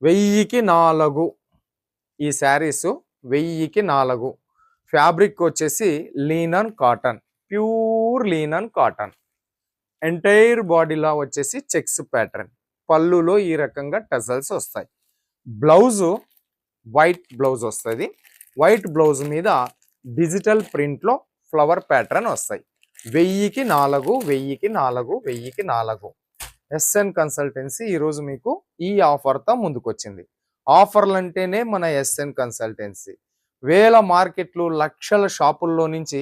1000కి 4 ఈ శారీస్ 1000కి 4 ఫ్యాబ్రిక్ వచ్చేసి లీనన్ cotton, pure లీనన్ cotton. Entire బాడీలో వచ్చేసి చెక్స్ ప్యాటర్న్, పళ్ళులో ఈ రకంగా టజల్స్ వస్తాయి. బ్లౌజు వైట్ బ్లౌజ్ వస్తుంది. వైట్ బ్లౌజ్ మీద డిజిటల్ ప్రింట్లో ఫ్లవర్ ప్యాటర్న్ వస్తాయి. 1000కి 4 1000కి 4 1000కి 4. ఎస్ఎన్ కన్సల్టెన్సీ ఈరోజు మీకు ఈ ఆఫర్తో ముందుకొచ్చింది. ఆఫర్లు అంటేనే మన ఎస్ఎన్ కన్సల్టెన్సీ. వేల మార్కెట్లు, లక్షల షాపుల్లో నుంచి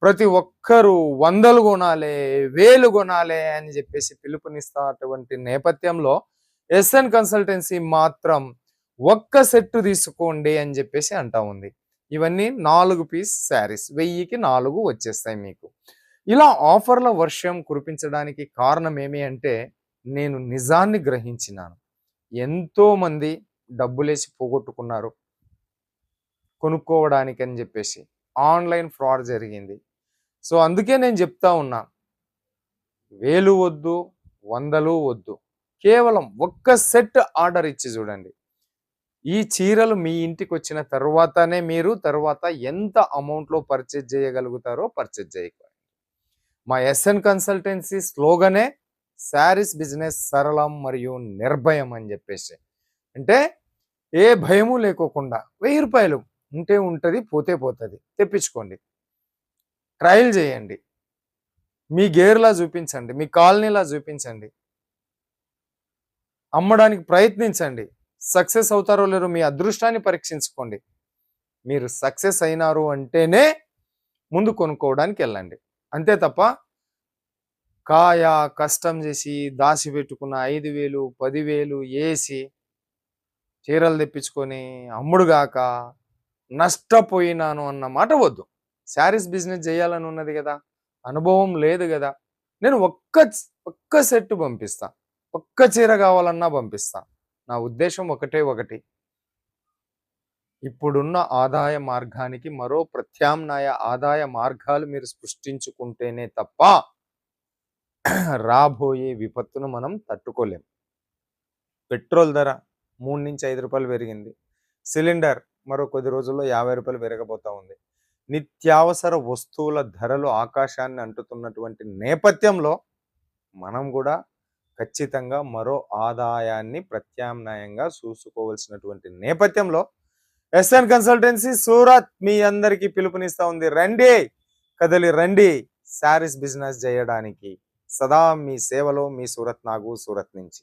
ప్రతి ఒక్కరూ 100లు కొనాలి, 1000 కొనాలి అని చెప్పేసి పిలుపునిస్తున్నటువంటి నేపథ్యంలో ఎస్ఎన్ కన్సల్టెన్సీ మాత్రం ఒక్క సెట్ తీసుకోండి అని చెప్పేసి అంటా ఉంది. ఇవన్నీ 4 పీస్ శారీస్ 1000కి 4 వచ్చేస్తాయి మీకు. ఇలా ఆఫర్ల వర్షం కురిపించడానికి కారణం ఏమి అంటే, నేను నిజాన్ని గ్రహించినాను. ఎంతోమంది డబ్బులేసి పోగొట్టుకున్నారు కొనుక్కోవడానికి అని చెప్పేసి. ఆన్లైన్ ఫ్రాడ్ జరిగింది. సో అందుకే నేను చెప్తా ఉన్నా, 1000 వద్దు, 100లు వద్దు, కేవలం ఒక్క సెట్ ఆర్డర్ ఇచ్చి చూడండి. ఈ చీరలు మీ ఇంటికి వచ్చిన తర్వాతనే మీరు తర్వాత ఎంత అమౌంట్లో పర్చేజ్ చేయగలుగుతారో పర్చేజ్ చేయగలరు. మా ఎస్ఎన్ కన్సల్టెన్సీ స్లోగనే శారీస్ బిజినెస్ సరళం మరియు నిర్భయం అని చెప్పేసి. అంటే ఏ భయము లేకోకుండా 1000 రూపాయలు ఉంటే ఉంటుంది, పోతే పోతుంది, తెప్పించుకోండి, ట్రయల్ చేయండి, మీ గేర్లా చూపించండి, మీ కాలనీలా చూపించండి, అమ్మడానికి ప్రయత్నించండి. సక్సెస్ అవుతారో లేరో మీ అదృష్టాన్ని పరీక్షించుకోండి. మీరు సక్సెస్ అయినారు అంటేనే ముందు కొనుక్కోవడానికి వెళ్ళండి. అంతే తప్ప కష్టం చేసి దాచి పెట్టుకున్న 5000 10,000 వేసి చీరలు తెప్పించుకొని అమ్ముడుగాక నష్టపోయినాను అన్న మాట వద్దు. శారీస్ బిజినెస్ చేయాలని ఉన్నది కదా, అనుభవం లేదు కదా. నేను ఒక్క సెట్ పంపిస్తా, ఒక్క చీర కావాలన్నా పంపిస్తా. నా ఉద్దేశం ఒకటి, ఇప్పుడున్న ఆదాయ మార్గానికి మరో ప్రత్యామ్నాయ ఆదాయ మార్గాలు మీరు సృష్టించుకుంటేనే తప్ప రాబోయే విపత్తును మనం తట్టుకోలేం. పెట్రోల్ ధర 3 నుంచి 5 రూపాయలు పెరిగింది. సిలిండర్ మరో కొద్ది రోజుల్లో 50 రూపాయలు పెరగబోతా ఉంది. నిత్యావసర వస్తువుల ధరలు ఆకాశాన్ని అంటుతున్నటువంటి నేపథ్యంలో మనం కూడా ఖచ్చితంగా మరో ఆదాయాన్ని ప్రత్యామ్నాయంగా చూసుకోవాల్సినటువంటి నేపథ్యంలో ఎస్ఎన్ కన్సల్టెన్సీ సూరత్ మీ అందరికీ పిలుపునిస్తా ఉంది. రండి, కదలి రండి శారీస్ బిజినెస్ చేయడానికి. సదా మీ సేవలో మీ సూరత్ నాగు, సూరత్ నుంచి.